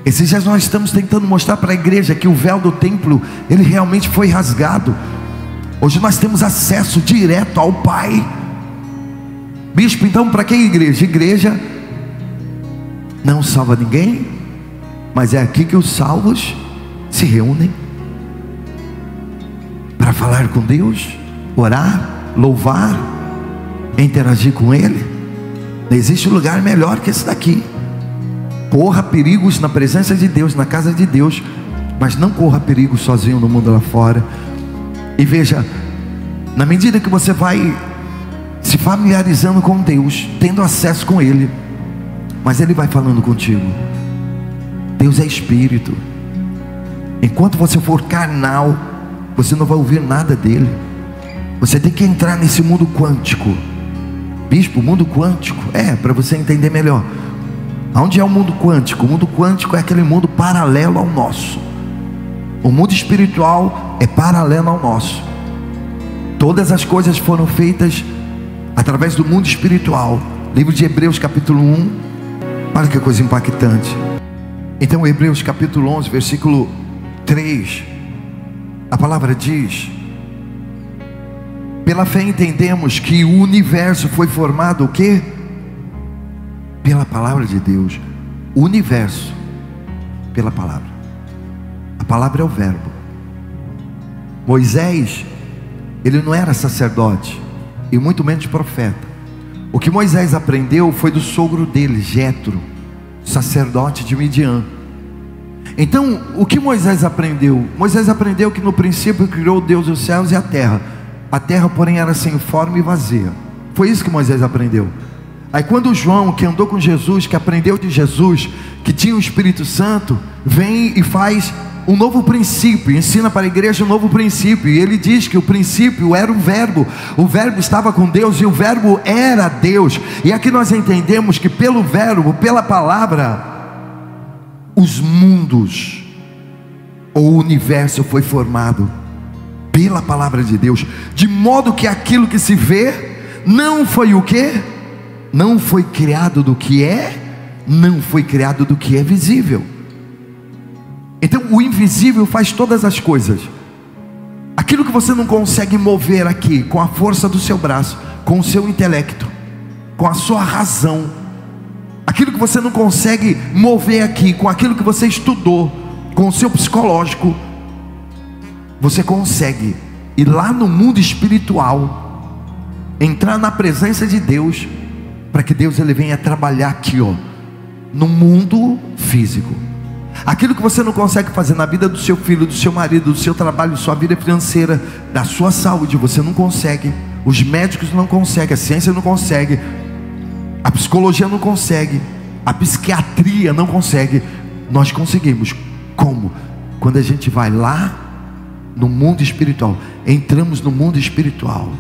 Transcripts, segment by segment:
Esses dias nós estamos tentando mostrar para a igreja que o véu do templo, ele realmente foi rasgado. Hoje nós temos acesso direto ao Pai. Bispo, então para que igreja? Igreja não salva ninguém, mas é aqui que os salvos se reúnem para falar com Deus, orar, louvar, interagir com Ele. Não existe lugar melhor que esse daqui. Corra perigos na presença de Deus, na casa de Deus, mas não corra perigos sozinho no mundo lá fora. E veja, na medida que você vai se familiarizando com Deus, tendo acesso com Ele, mas Ele vai falando contigo. Deus é Espírito. Enquanto você for carnal, você não vai ouvir nada dele. Você tem que entrar nesse mundo quântico. Bispo, mundo quântico, para você entender melhor. Onde é o mundo quântico? O mundo quântico é aquele mundo paralelo ao nosso. O mundo espiritual é paralelo ao nosso. Todas as coisas foram feitas através do mundo espiritual. Livro de Hebreus capítulo 1. Olha que coisa impactante. Então Hebreus capítulo 11 versículo 3, a palavra diz: pela fé entendemos que o universo foi formado o quê? Pela palavra de Deus. O universo, pela palavra. A palavra é o verbo. Moisés, ele não era sacerdote, e muito menos profeta. O que Moisés aprendeu foi do sogro dele, Jetro, sacerdote de Midian. Então, o que Moisés aprendeu? Moisés aprendeu que no princípio criou Deus os céus e a terra. A terra, porém, era sem forma e vazia. Foi isso que Moisés aprendeu. Aí quando João, que andou com Jesus, que aprendeu de Jesus, que tinha o Espírito Santo, vem e faz um novo princípio, ensina para a igreja um novo princípio. E ele diz que o princípio era o verbo estava com Deus e o verbo era Deus. E aqui nós entendemos que pelo verbo, pela palavra, os mundos, ou o universo foi formado pela palavra de Deus, de modo que aquilo que se vê não foi o quê? Não foi criado do que é, não foi criado do que é visível. Então o invisível faz todas as coisas. Aquilo que você não consegue mover aqui com a força do seu braço, com o seu intelecto, com a sua razão, aquilo que você não consegue mover aqui com aquilo que você estudou, com o seu psicológico, você consegue ir lá no mundo espiritual, entrar na presença de Deus, para que Deus ele venha trabalhar aqui, no mundo físico. Aquilo que você não consegue fazer na vida do seu filho, do seu marido, do seu trabalho, da sua vida financeira, da sua saúde, você não consegue. Os médicos não conseguem, a ciência não consegue, a psicologia não consegue, a psiquiatria não consegue. Nós conseguimos. Como? Quando a gente vai lá no mundo espiritual, entramos no mundo espiritual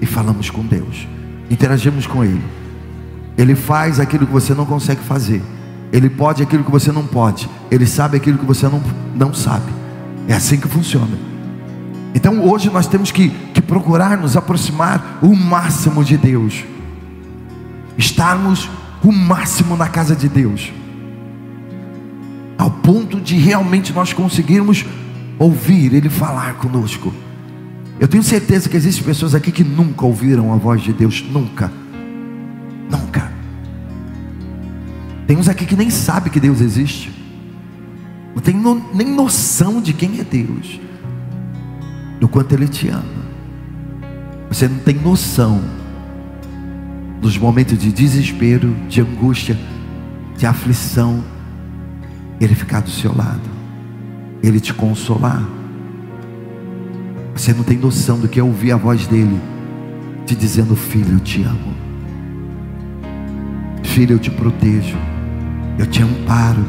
e falamos com Deus, interagimos com Ele. Ele faz aquilo que você não consegue fazer. Ele pode aquilo que você não pode. Ele sabe aquilo que você não sabe. É assim que funciona. Então hoje nós temos que procurar nos aproximar o máximo de Deus, estarmos o máximo na casa de Deus, ao ponto de realmente nós conseguirmos ouvir Ele falar conosco. Eu tenho certeza que existem pessoas aqui que nunca ouviram a voz de Deus. Nunca. Tem uns aqui que nem sabem que Deus existe, não tem nem noção de quem é Deus, do quanto Ele te ama. Você não tem noção dos momentos de desespero, de angústia, de aflição, Ele ficar do seu lado, Ele te consolar. Você não tem noção do que é ouvir a voz dEle te dizendo: filho, eu te amo, filho, eu te protejo, eu te amparo,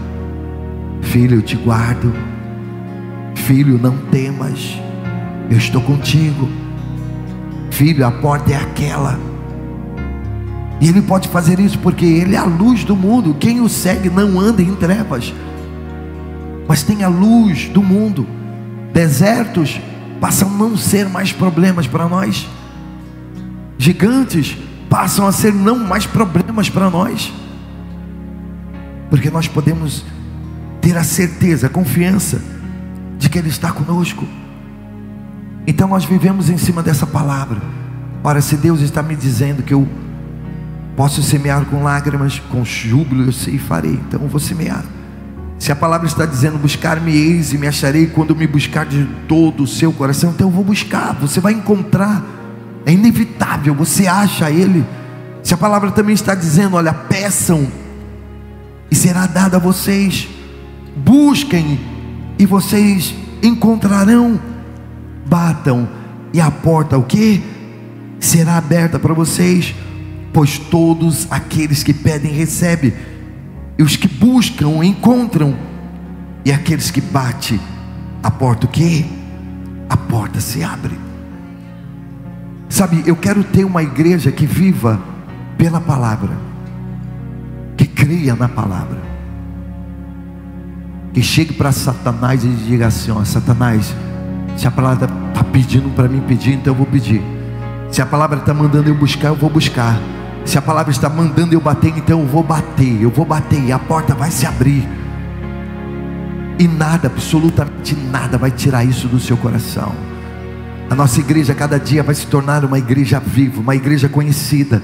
filho, eu te guardo, filho, não temas, eu estou contigo, filho, a porta é aquela. E Ele pode fazer isso porque Ele é a luz do mundo. Quem o segue não anda em trevas, mas tem a luz do mundo. Desertos passam a não ser mais problemas para nós, gigantes passam a ser não mais problemas para nós, porque nós podemos ter a certeza, a confiança de que Ele está conosco. Então nós vivemos em cima dessa palavra. Ora, se Deus está me dizendo que eu posso semear com lágrimas, com júbilo eu sei e farei, então eu vou semear. Se a palavra está dizendo, buscar-me-eis e me acharei quando me buscar de todo o seu coração, então eu vou buscar, você vai encontrar, é inevitável, você acha Ele. Se a palavra também está dizendo, olha, peçam e será dado a vocês, busquem e vocês encontrarão, batam e a porta o quê? Será aberta para vocês, pois todos aqueles que pedem recebem, e os que buscam encontram, e aqueles que batem a porta o quê? A porta se abre. Sabe, eu quero ter uma igreja que viva pela palavra, que creia na palavra, que chegue para Satanás e diga assim, ó, Satanás, se a palavra está pedindo para mim pedir, então eu vou pedir. Se a palavra está mandando eu buscar, eu vou buscar. Se a palavra está mandando eu bater, então eu vou bater, e a porta vai se abrir. E nada, absolutamente nada vai tirar isso do seu coração. A nossa igreja cada dia vai se tornar uma igreja viva, uma igreja conhecida,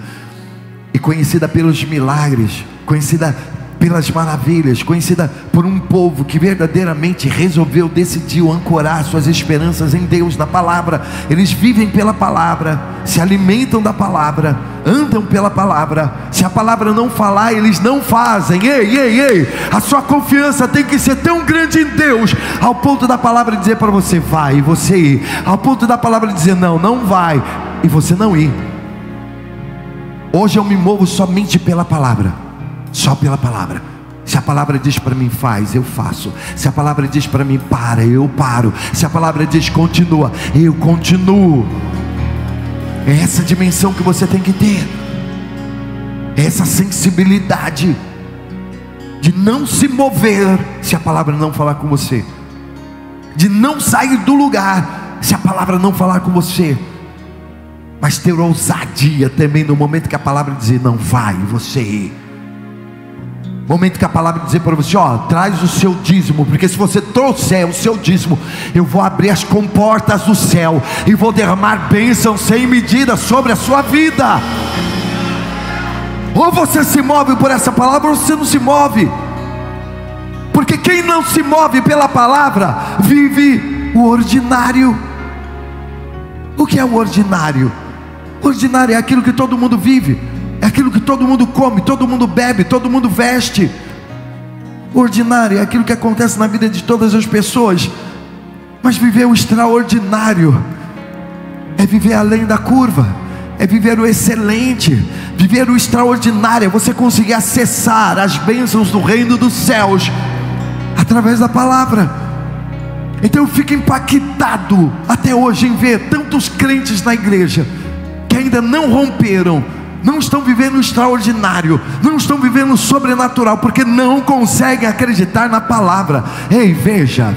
e conhecida pelos milagres, conhecida pelas maravilhas, conhecida por um povo que verdadeiramente resolveu, decidiu ancorar suas esperanças em Deus, na palavra. Eles vivem pela palavra, se alimentam da palavra, andam pela palavra. Se a palavra não falar, eles não fazem. Ei, a sua confiança tem que ser tão grande em Deus, ao ponto da palavra dizer para você, vai, e você ir, ao ponto da palavra dizer, não, não vai, e você não ir. Hoje eu me movo somente pela palavra, só pela palavra. Se a palavra diz para mim faz, eu faço. Se a palavra diz para mim para, eu paro. Se a palavra diz continua, eu continuo. É essa dimensão que você tem que ter, é essa sensibilidade de não se mover se a palavra não falar com você, de não sair do lugar se a palavra não falar com você, mas ter ousadia também no momento que a palavra dizer não vai, você ir. Momento que a palavra dizer para você, ó, traz o seu dízimo, porque se você trouxer o seu dízimo, eu vou abrir as comportas do céu e vou derramar bênção sem medida sobre a sua vida. Ou você se move por essa palavra, ou você não se move, porque quem não se move pela palavra, vive o ordinário. O que é o ordinário? O ordinário é aquilo que todo mundo vive, é aquilo que todo mundo come, todo mundo bebe, todo mundo veste. O ordinário é aquilo que acontece na vida de todas as pessoas. Mas viver o extraordinário é viver além da curva, é viver o excelente. Viver o extraordinário é você conseguir acessar as bênçãos do reino dos céus através da palavra. Então eu fico impactado até hoje em ver tantos crentes na igreja que ainda não romperam, não estão vivendo o extraordinário, não estão vivendo o sobrenatural, porque não conseguem acreditar na palavra. Ei, veja,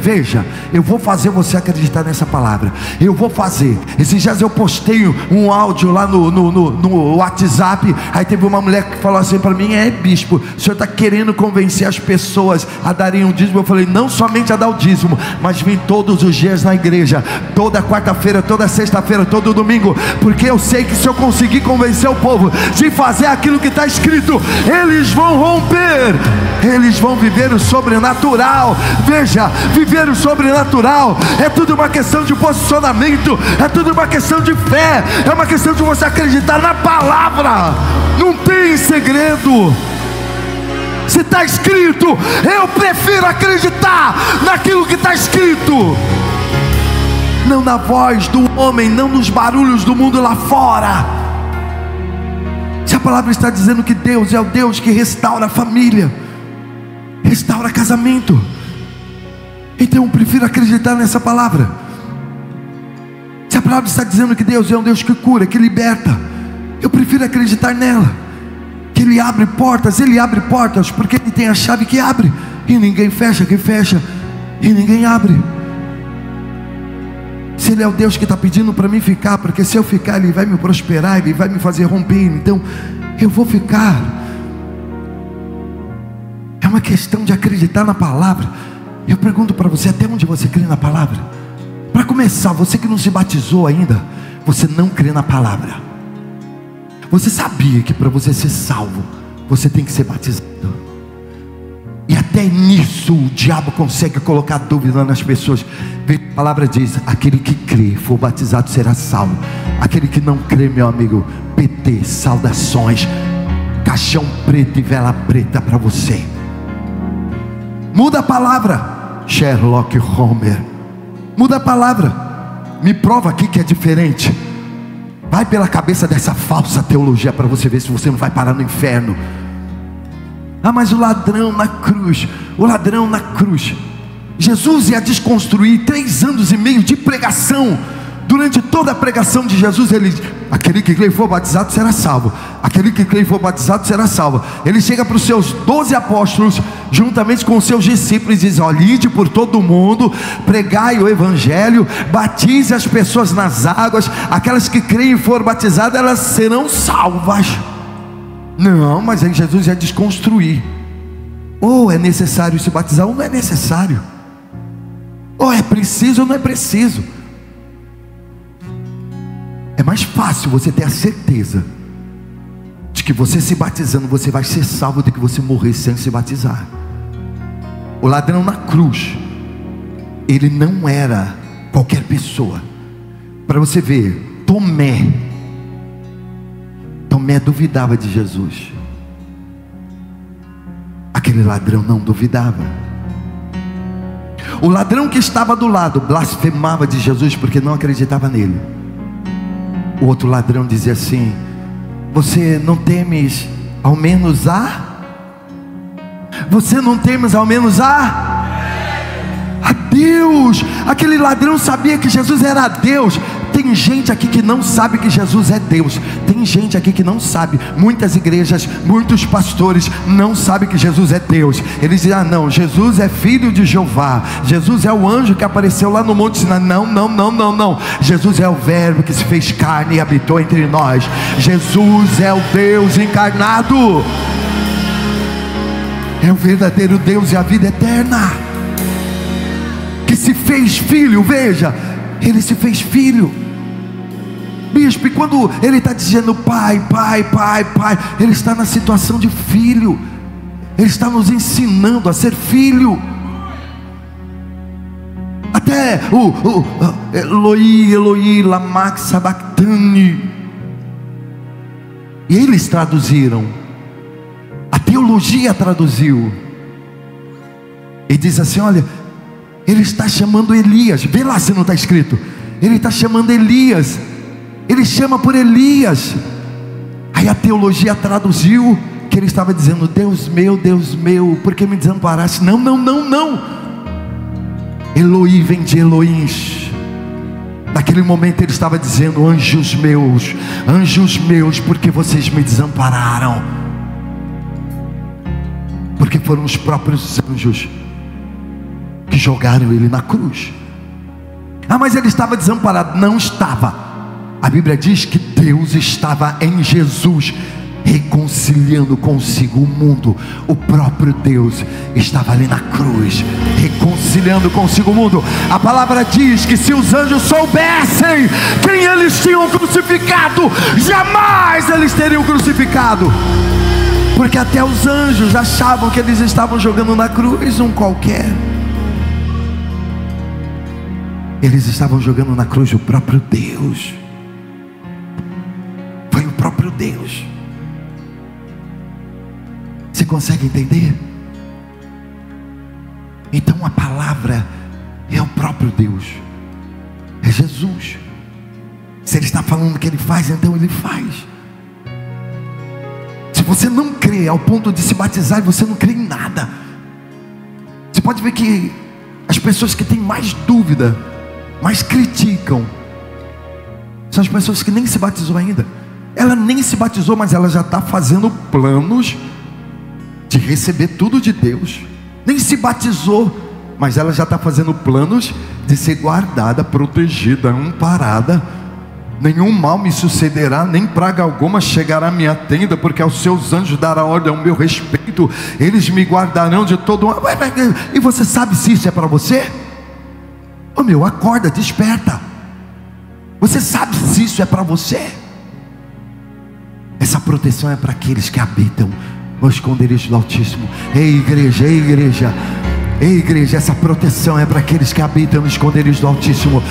eu vou fazer você acreditar nessa palavra. Eu vou fazer. Esses dias eu postei um áudio lá no WhatsApp. Aí teve uma mulher que falou assim para mim: bispo, o senhor está querendo convencer as pessoas a darem um dízimo? Eu falei: não somente a dar o dízimo, mas vim todos os dias na igreja, toda quarta-feira, toda sexta-feira, todo domingo, porque eu sei que se eu conseguir convencer o povo de fazer aquilo que está escrito, eles vão romper, eles vão viver o sobrenatural. Veja, viver o sobrenatural é tudo uma questão de posicionamento, é tudo uma questão de fé, é uma questão de você acreditar na palavra. Não tem segredo. Se está escrito, eu prefiro acreditar naquilo que está escrito, não na voz do homem, não nos barulhos do mundo lá fora. Se a palavra está dizendo que Deus é o Deus que restaura a família, restaura casamento, então eu prefiro acreditar nessa palavra. Se a palavra está dizendo que Deus é um Deus que cura, que liberta, eu prefiro acreditar nela. Que Ele abre portas, porque Ele tem a chave que abre, e ninguém fecha, que fecha, e ninguém abre. Se Ele é o Deus que está pedindo para mim ficar, porque se eu ficar Ele vai me prosperar, Ele vai me fazer romper, então eu vou ficar. É uma questão de acreditar na palavra. Eu pergunto para você, até onde você crê na palavra? Para começar, você que não se batizou ainda, você não crê na palavra. Você sabia que para você ser salvo, você tem que ser batizado? E até nisso o diabo consegue colocar dúvida nas pessoas. A palavra diz: aquele que crê, for batizado, será salvo. Aquele que não crê, meu amigo, PT, saudações, caixão preto e vela preta para você. Muda a palavra, Sherlock Holmes. Muda a palavra. Me prova aqui que é diferente. Vai pela cabeça dessa falsa teologia para você ver se você não vai parar no inferno. Ah, mas o ladrão na cruz, o ladrão na cruz. Jesus ia desconstruir 3 anos e meio de pregação. Durante toda a pregação de Jesus, ele diz: aquele que crê e for batizado será salvo. Aquele que crê e for batizado será salvo. Ele chega para os seus 12 apóstolos, juntamente com os seus discípulos, e diz: olha, ide por todo o mundo, pregai o evangelho, batize as pessoas nas águas. Aquelas que creem e for batizadas, elas serão salvas. Não, mas aí Jesus ia desconstruir. Ou é necessário se batizar, ou não é necessário. Ou é preciso, ou não é preciso. É mais fácil você ter a certeza de que você se batizando, você vai ser salvo, do que você morrer sem se batizar. O ladrão na cruz, ele não era qualquer pessoa. Para você ver, Tomé duvidava de Jesus. Aquele ladrão não duvidava. O ladrão que estava do lado blasfemava de Jesus porque não acreditava nele. O outro ladrão dizia assim: você não temes ao menos Você não temes ao menos a Deus? Aquele ladrão sabia que Jesus era Deus. Tem gente aqui que não sabe que Jesus é Deus. Tem gente aqui que não sabe. Muitas igrejas, muitos pastores não sabem que Jesus é Deus. Eles dizem: ah, não, Jesus é filho de Jeová. Jesus é o anjo que apareceu lá no Monte Sinai. Não. Jesus é o verbo que se fez carne e habitou entre nós. Jesus é o Deus encarnado. É o verdadeiro Deus e a vida eterna, que se fez filho. Veja, ele se fez filho. Bispo, e quando ele está dizendo pai, ele está na situação de filho. Ele está nos ensinando a ser filho. Até Eloi, Eloi, lama sabachthani. E eles traduziram, a teologia traduziu, e diz assim: olha, ele está chamando Elias. Vê lá se não está escrito. Ele está chamando Elias. Ele chama por Elias. Aí a teologia traduziu que ele estava dizendo: Deus meu, por que me desamparaste? Não. Eloi vem de Elohim. Naquele momento ele estava dizendo: anjos meus, por que vocês me desampararam? Porque foram os próprios anjos que jogaram ele na cruz. Ah, mas ele estava desamparado. Não estava. A Bíblia diz que Deus estava em Jesus, reconciliando consigo o mundo. O próprio Deus estava ali na cruz, reconciliando consigo o mundo. A palavra diz que se os anjos soubessem quem eles tinham crucificado, jamais eles teriam crucificado. Porque até os anjos achavam que eles estavam jogando na cruz um qualquer. Eles estavam jogando na cruz o próprio Deus. Foi o próprio Deus. Você consegue entender? Então a palavra é o próprio Deus, é Jesus. Se ele está falando que ele faz, então ele faz. Se você não crê ao ponto de se batizar, e você não crê em nada, você pode ver que as pessoas que têm mais dúvida, mais criticam, são as pessoas que nem se batizou ainda. Ela nem se batizou, mas ela já está fazendo planos de receber tudo de Deus. Nem se batizou, mas ela já está fazendo planos de ser guardada, protegida, amparada nenhum mal me sucederá, nem praga alguma chegará à minha tenda, porque aos seus anjos dará ordem ao meu respeito, eles me guardarão de todo mal. E você sabe se isso é para você? Ô meu, acorda, desperta. Você sabe se isso é para você? Essa proteção é para aqueles que habitam no esconderijo do Altíssimo. Ei igreja, ei igreja, ei igreja, essa proteção é para aqueles que habitam no esconderijo do Altíssimo.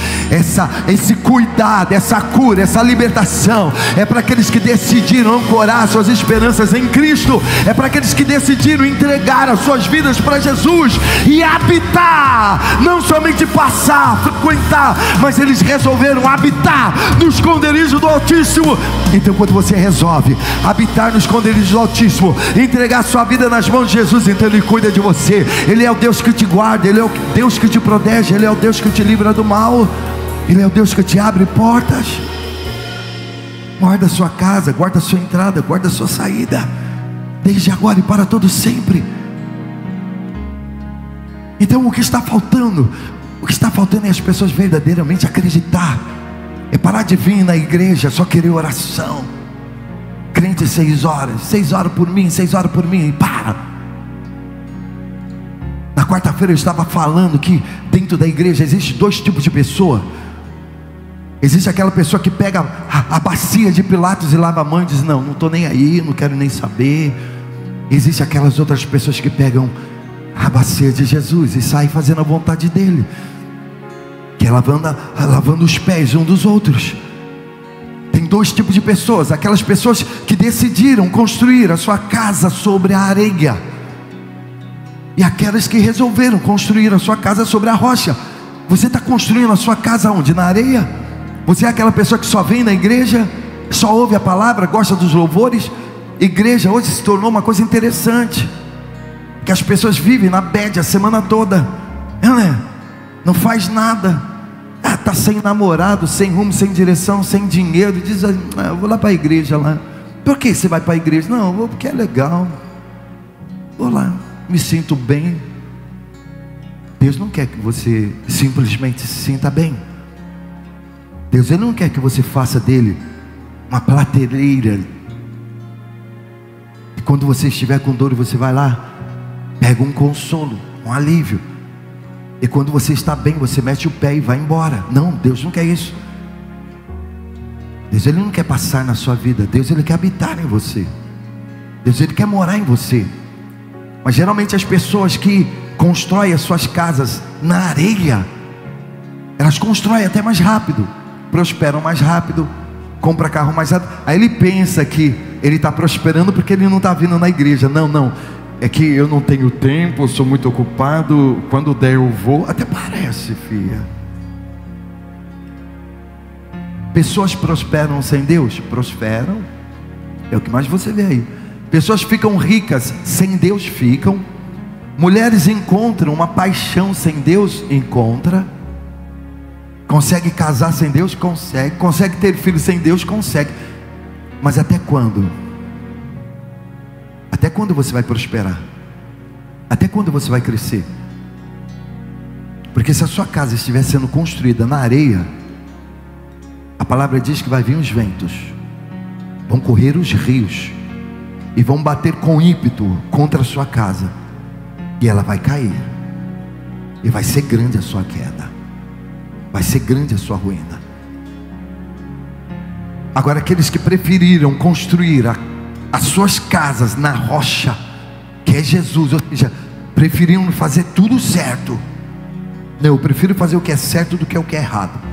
Esse cuidado, essa cura, essa libertação é para aqueles que decidiram ancorar suas esperanças em Cristo. É para aqueles que decidiram entregar as suas vidas para Jesus e habitar, não somente passar, frequentar, mas eles resolveram habitar no esconderijo do Altíssimo. Então quando você resolve habitar no esconderijo do Altíssimo, entregar sua vida nas mãos de Jesus, então Ele cuida de você. Ele é o Deus que te guarda, Ele é o Deus que te protege, Ele é o Deus que te livra do mal, Ele é o Deus que te abre portas. Guarda a sua casa, guarda a sua entrada, guarda a sua saída, desde agora e para todo sempre. Então o que está faltando? O que está faltando é as pessoas verdadeiramente acreditar. É parar de vir na igreja só querer oração. Crente 6 horas, 6 horas por mim, 6 horas por mim, e para. Na quarta-feira eu estava falando que dentro da igreja existe 2 tipos de pessoa. Existe aquela pessoa que pega a bacia de Pilatos e lava a mão e diz: não estou nem aí, não quero nem saber. Existe aquelas outras pessoas que pegam a bacia de Jesus e saem fazendo a vontade dele, que é lavando os pés uns dos outros. Tem 2 tipos de pessoas: aquelas pessoas que decidiram construir a sua casa sobre a areia, e aquelas que resolveram construir a sua casa sobre a rocha. Você está construindo a sua casa onde? Na areia? Você é aquela pessoa que só vem na igreja, só ouve a palavra, gosta dos louvores? Igreja hoje se tornou uma coisa interessante, que as pessoas vivem na bad a semana toda, não faz nada, está sem namorado, sem rumo, sem direção, sem dinheiro, e diz: eu vou lá para a igreja lá. Por que você vai para a igreja? Não, eu vou porque é legal, vou lá, me sinto bem. Deus não quer que você simplesmente se sinta bem. Deus, Ele não quer que você faça dele uma prateleira, e quando você estiver com dor, você vai lá, pega um consolo, um alívio, e quando você está bem, você mete o pé e vai embora. Não, Deus não quer isso. Deus, Ele não quer passar na sua vida. Deus, Ele quer habitar em você. Deus, Ele quer morar em você. Mas geralmente as pessoas que constroem as suas casas na areia, elas constroem até mais rápido, prosperam mais rápido, compra carro mais rápido. Aí ele pensa que ele está prosperando porque ele não está vindo na igreja. Não, é que eu não tenho tempo, eu sou muito ocupado, quando der eu vou. Até parece, filha. Pessoas prosperam sem Deus? Prosperam, é o que mais você vê aí. Pessoas ficam ricas sem Deus? Ficam. Mulheres encontram uma paixão sem Deus? Encontra. Consegue casar sem Deus? Consegue. Consegue ter filhos sem Deus? Consegue. Mas até quando? Até quando você vai prosperar? Até quando você vai crescer? Porque se a sua casa estiver sendo construída na areia, a palavra diz que vai vir os ventos, vão correr os rios, e vão bater com ímpeto contra a sua casa, e ela vai cair, e vai ser grande a sua queda, vai ser grande a sua ruína. Agora, aqueles que preferiram construir as suas casas na rocha, que é Jesus, ou seja, preferiram fazer tudo certo. Não, eu prefiro fazer o que é certo do que o que é errado.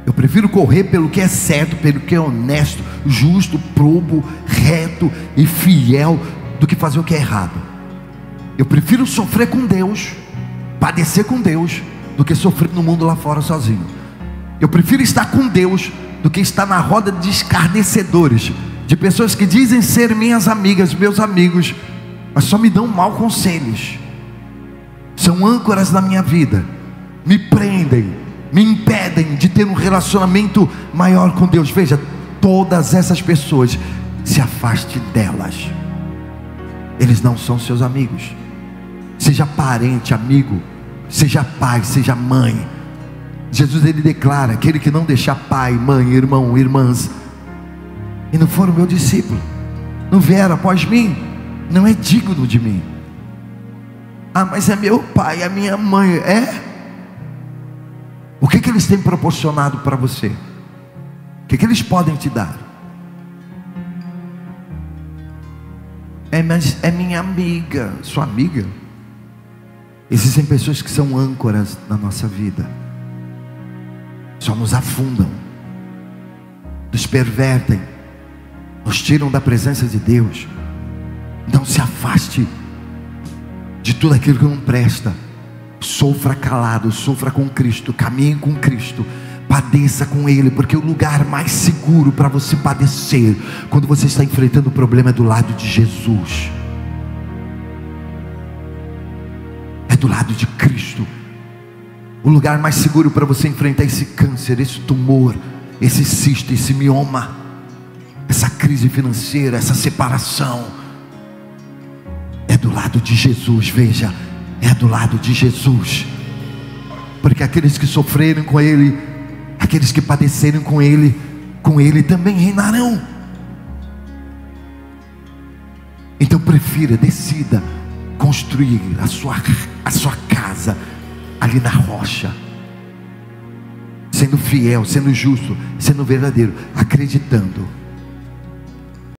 Eu prefiro correr pelo que é certo, pelo que é honesto, justo, probo, reto e fiel, do que fazer o que é errado. Eu prefiro sofrer com Deus, padecer com Deus, do que sofrer no mundo lá fora sozinho. Eu prefiro estar com Deus do que estar na roda de escarnecedores, de pessoas que dizem ser minhas amigas, meus amigos, mas só me dão maus conselhos, são âncoras na minha vida, me prendem, me impedem de ter um relacionamento maior com Deus. Veja, todas essas pessoas, se afaste delas. Eles não são seus amigos. Seja parente, amigo, seja pai, seja mãe, Jesus, ele declara: aquele que não deixar pai, mãe, irmão, irmãs, e não for o meu discípulo, não vier após mim, não é digno de mim. Ah, mas é meu pai, é minha mãe. O que eles têm proporcionado para você? O que eles podem te dar? Mas é minha amiga. Sua amiga? Existem pessoas que são âncoras na nossa vida, só nos afundam, nos pervertem, nos tiram da presença de Deus. Não se afaste de tudo aquilo que não presta. Sofra calado, sofra com Cristo, caminhe com Cristo, padeça com Ele, porque o lugar mais seguro para você padecer, quando você está enfrentando o problema, é do lado de Jesus, é do lado de Cristo. O lugar mais seguro para você enfrentar esse câncer, esse tumor, esse cisto, esse mioma, essa crise financeira, essa separação, é do lado de Jesus. Veja, é do lado de Jesus, porque aqueles que sofreram com Ele, aqueles que padeceram com Ele também reinarão. Então prefira, decida construir a sua casa ali na rocha, sendo fiel, sendo justo, sendo verdadeiro, acreditando